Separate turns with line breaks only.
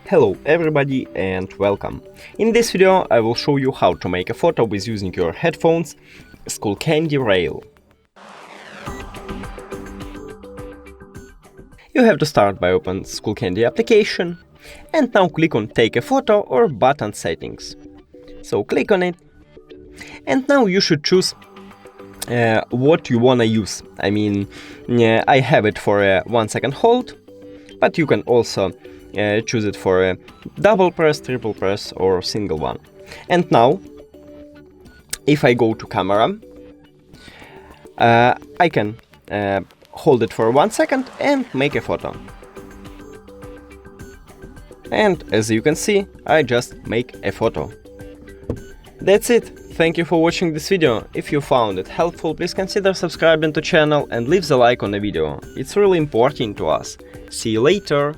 Hello everybody and welcome. In this video I will show you how to make a photo with using your headphones Skullcandy Rail. You have to start by open Skullcandy application and now click on Take a Photo or button settings. So click on it and now you should choose what you wanna use. I have it for a 1 second hold, but you can also choose it for a double press, triple press or single one. And now, if I go to camera, I can hold it for 1 second and make a photo. And as you can see, I just make a photo. That's it. Thank you for watching this video. If you found it helpful, please consider subscribing to the channel and leave the like on the video. It's really important to us. See you later!